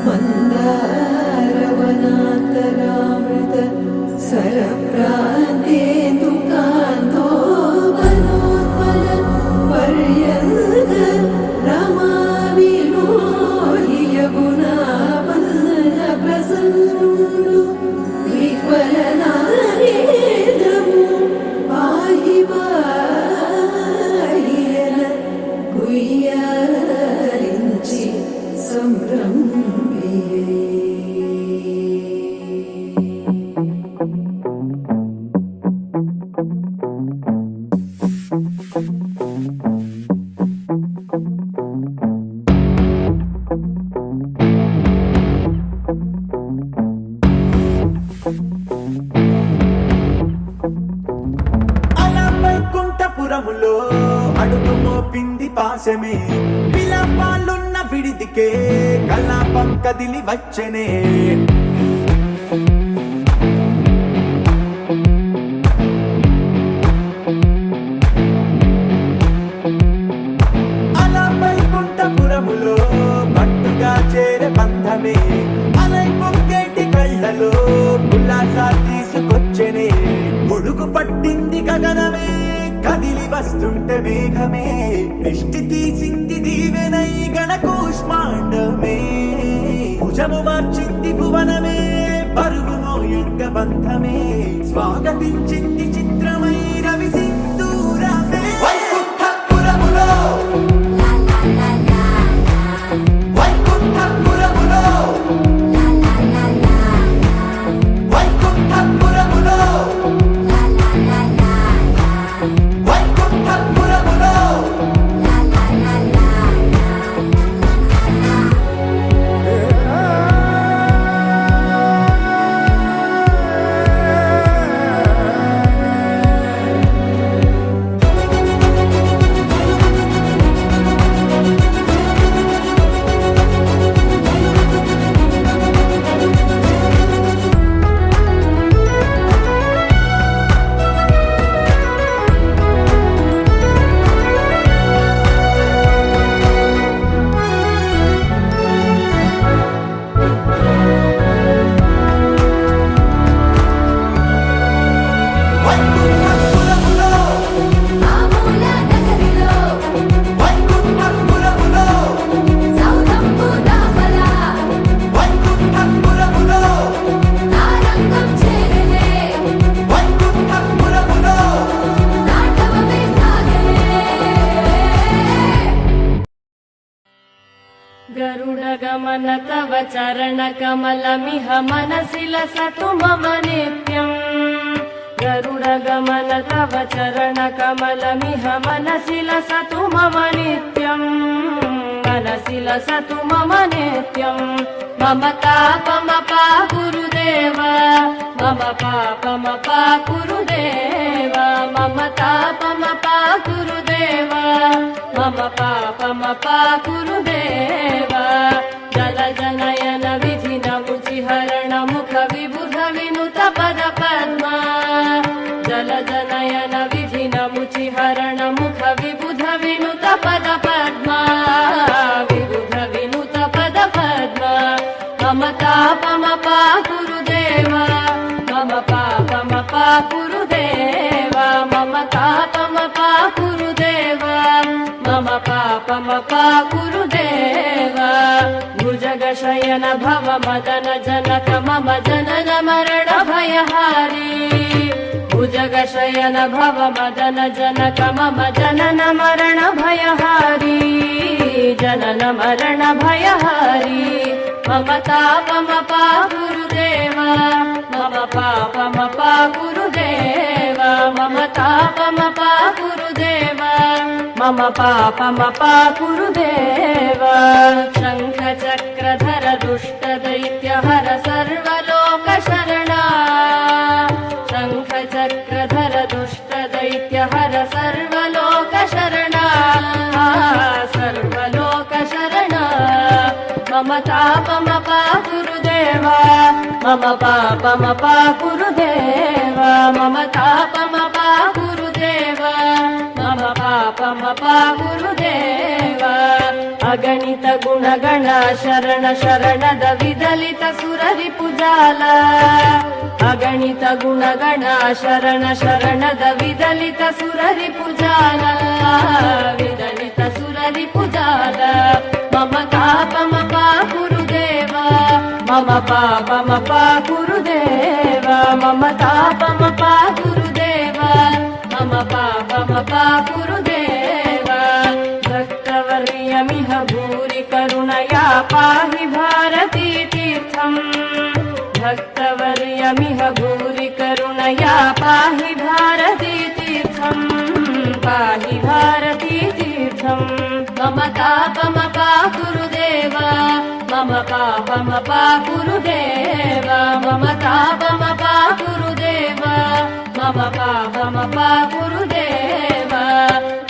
मन्दारवनान्तरामृत सरप्रान्तेन्दुकान्तो वनोत्पल पर्यन्त रमाविनोहि यमुना वल्लभप्रसन्नुण्डु विह्वलनागेन्द्रमु पाहि पाहियन गुह्यारिञ्चि संभ्रम्भिये। వైకుంఠపురములో అడుగు మోపింది పాశమే విలాపాలున్న విడిదికే కలాపం కదిలి వచ్చనే అలా వైకుంఠపురములో పట్టుగా చేరే బంధమే అలై పొంగేటి కళ్ళలో ఉల్లాసా తీసుకొచ్చనే పొడుగు పట్టింది గగనమే కదిలి వస్తుంటే మేఘమే దృష్టి తీసింది దీవెనై గణకూష్మాండమే భుజము మార్చింది భువనమే బరువు మోయంగ బంధమే స్వాగతించింది చిత్రమై రవి సింధూరమే వైకుంఠపురములో వైకుంఠపురములో వైకుంఠపురములో వైకుంఠపురములో गरुडगमन तव चरणकमलमिह मनसि लसतु मम नित्यम् गरुडगमन तव चरणकमलमिह मनसि लसतु मम नित्यम् मनसि लसतु मम नित्यम् मम तापमपा गुरुदेव मम पापमपा गुरुदेव मम तापमपा गुरुदेव मम पापमपा गुरुदेव जलजनयन विधिनमुचिहरण मुख विबुध विनुत पद पद्मा जलजनयन विधिनमुचिहरण मुख विबुध विनुत पद पद्मा विबुध विनुत पद पद्मा मम तापमपा गुरुदेव मम पापमपा गुरुदेव मम तापमपा गुरुदेव मम पापमपा गुरुदेव भुजगशयन भव मदन जनक मम जनन मरण भयहारी भुजगशयन भव मदन जनक मम जनन मरण भयहारी जनन मरण भयहारी मम तापमपा गुरुदेव मम पापमपा गुरुदेव मम तापमपा गुरुदेव मम पापमपा गुरुदेव शङ्ख चक्रधर दुष्ट दैत्यहर सर्वलोक शरणा शङ्ख चक्रधर दुष्ट दैत्यहर सर्वलोक शरणा सर्वलोक शरणा मम तापमपा गुरुदेव मम पापमपा गुरुदेव मम तापमपा गुरुदेव मम पाप मपा गुरुदेव अगणित गुणगण शरण शरणद विदलित सुररि पुजाल अगणित गुणगण शरण शरणद विदलित सुररि पुजाल विदलित सुररि पुजाल मम पाप मपा गुरुदेव मम पाप मपा गुरुदेव मम ताप मपा गुरुदेव मम पाप मपा गुरुदेव भक्तवर्यमिह भूरि करुणया पाहि भारती तीर्थम् भक्तवर्यमिह भूरि करुणया पाहि भारती तीर्थम् पाहि भारती तीर्थम् मम तापमपा गुरुदेव मम पापमपा गुरुदेव मम तापमपा गुरुदेव मम पापमपा गुरुदेव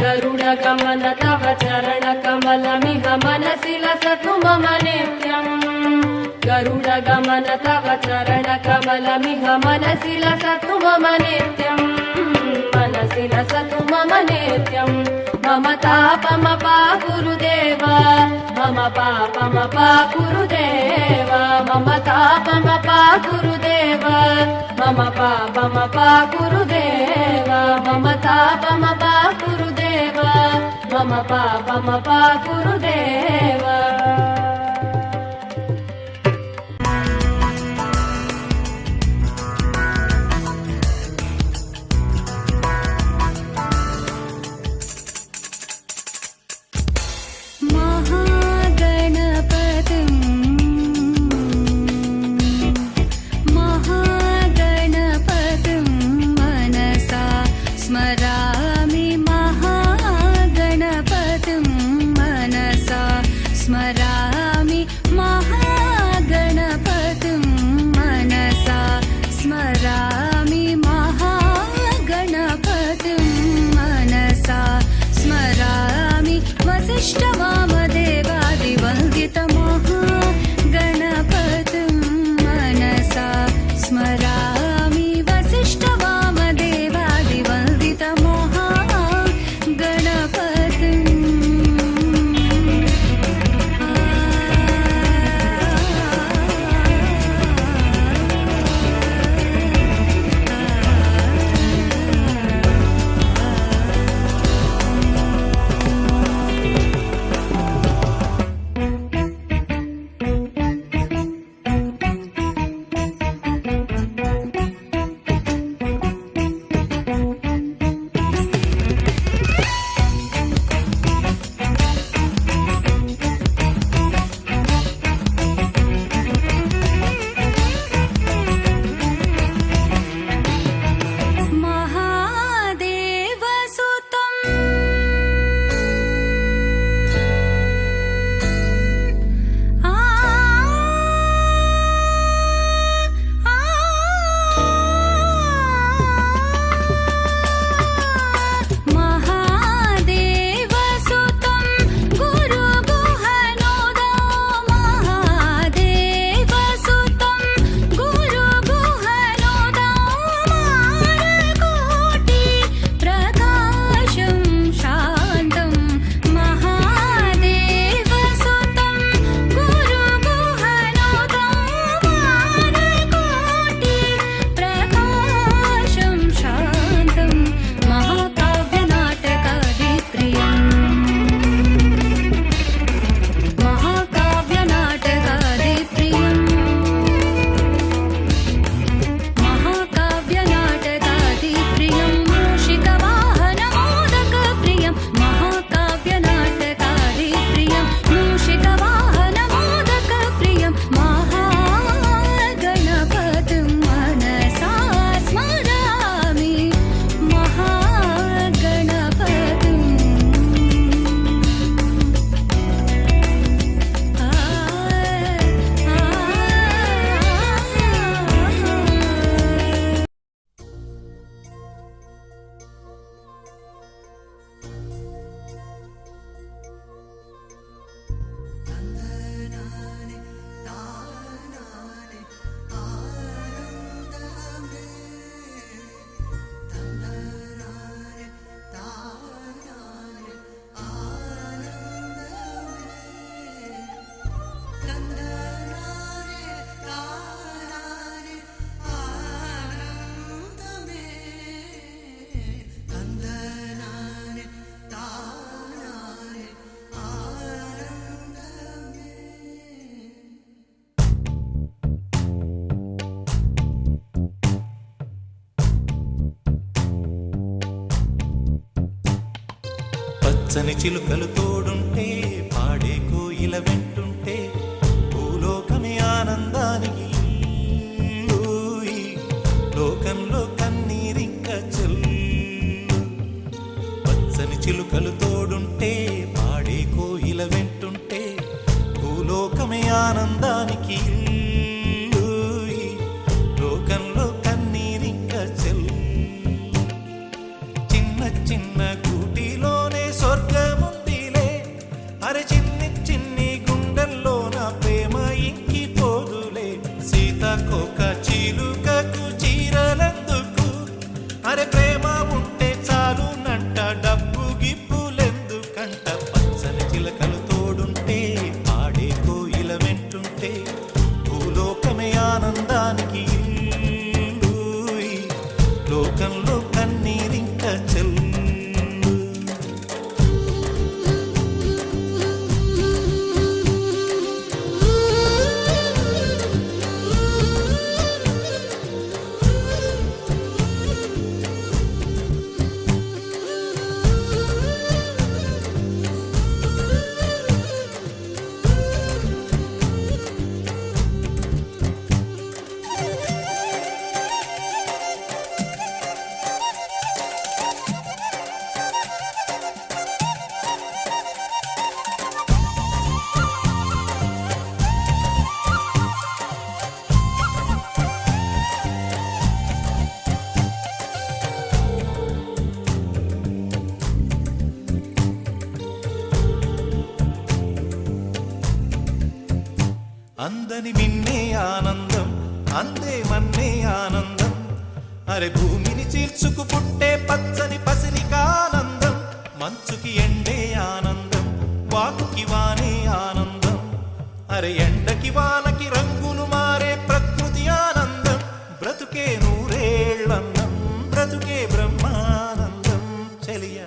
गरुडगमन तव चरणकमलमिह मनसि लसतु मम नित्यम् गरुडगमन तव चरणकमलमिह मनसि लसतु मम नित्यम् मनसि लसतु मम नित्यम् मम तापमपा गुरुदेव मम पापमपा गुरुदेव मम तापमपा गुरुदेव मम पापमपा गुरुदेव मम तापमपा गुरुदेव मम पापमपा गुरुदेव स्मरामि महागणपतिं मनसा स्मरामि పచ్చని చిలుకలు తోడుంటే పాడే కోయిల వెంటుంటే భూలోకమే ఆనందానికి ఊయి. లోకంలో కన్నీరింక చెల్లు. పచ్చని చిలుకలు తోడుంటే పాడే కోయిల వెంటుంటే భూలోకమే ఆనందానికి ఊయి. లోకంలో కన్నీరింక చెల్లు. చిన్న చిన్న కూటిలోనే స్వర్గముందిలే. అరే చిన్ని చిన్ని గుండెల్లో నా ప్రేమ ఇంకిపోదులే. సీతాకోక చిలుకకు చీరలెందుకు? అరే ప్రేమ ఉంటే చాలు నంట, డబ్బు గిప్పులెందుకంట. పచ్చని చిలకలు తోడుంటే పాడే కోయిల వెంటుంటే భూలోకమే ఆనందానికి ఇల్లూయి. లోకంలో కన్నీరింక చెల్లు. అందని మిన్నే ఆనందం, అందే మన్నే ఆనందం. అరే భూమిని చీల్చుకు పుట్టే పచ్చని పసిరికానందం. మంచుకి ఎండే ఆనందం, వాకుకి వానే ఆనందం. అరే ఎండకి వానకి రంగులు మారే ప్రకృతి ఆనందం. బ్రతుకే నూరేళ్ళందం, బ్రతుకే బ్రహ్మానందం. చెలియ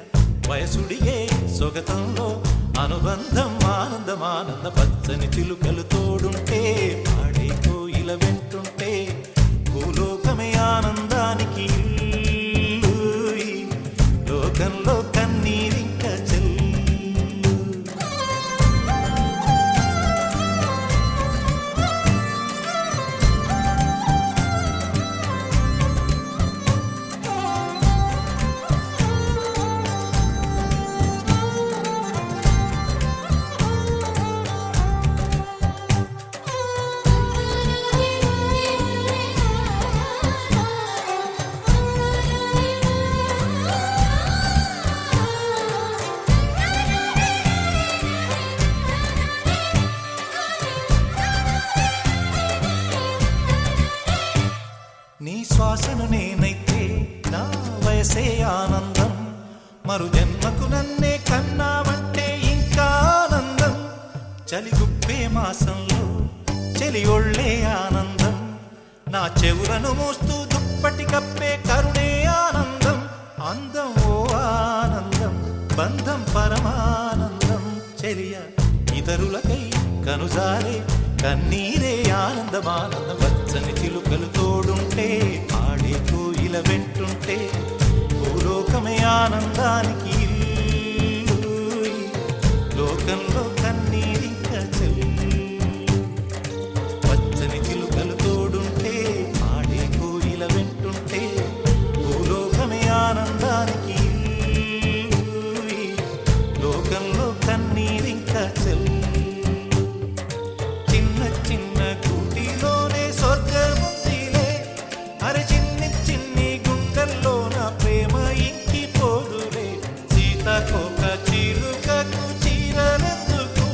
వయసుడిగే సొగతంలో అనుబంధం ఆనందం ఆనంద. పచ్చని చిలుకలు తోడుంటే పాడే కోయిల వెంటుంటే భూలోకమే ఆనందానికి ఇల్లూయి. లోకంలో కన్నీరింక చెల్లు. నీ శ్వాసను నేనైతే నా వయసే ఆనందం. మరు జన్మకు నన్నే కన్నావంటే ఇంకా ఆనందం. చలిగుప్పే మాసంలో చెలి ఒళ్ళే ఆనందం. నా చెవులను మోస్తూ దుప్పటి కప్పే కరుణే ఆనందం. అందం ఓ ఆనందం, బంధం పరమానందం. చెలియ ఇతరులకై కనుజారే కన్నీరే ఆనందమానందం. పచ్చని చిలుకలు తోడుంటే ఆడే కోయిల వెంటుంటే భూలోకమే ఆనందానికి ఇల్లూయి. లోకంలో కన్నీరింక చెల్లు. పచ్చని చిలుకలు తోడుంటే ఆడే కోయిల వెంటుంటే భూలోకమే ఆనందానికి ఇల్లూయి. లోకంలో కన్నీరింక చెల్లు. చిన్న చిన్న కూటిలోనే స్వర్గముందిలే. అరే చిన్ని చిన్ని గుండెల్లో నా ప్రేమ ఇంకిపోదులే. సీతాకోక చిలుకకు చీరలెందుకు?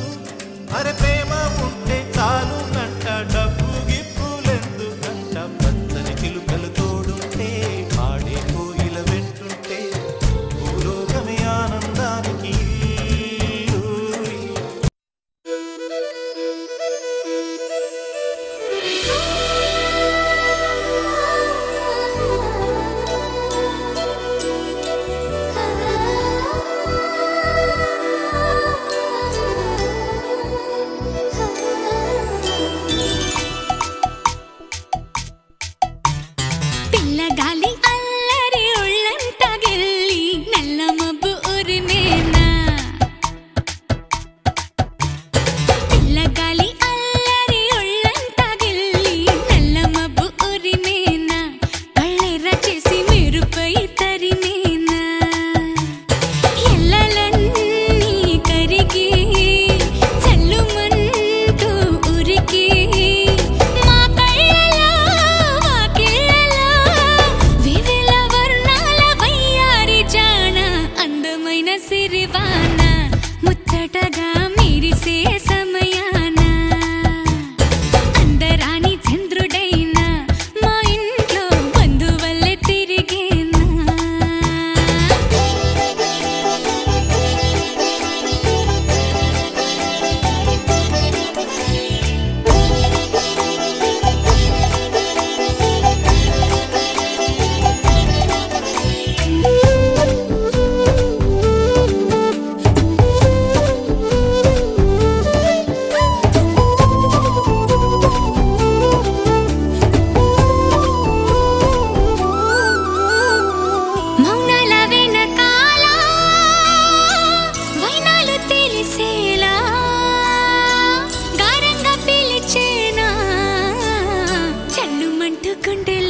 కంటే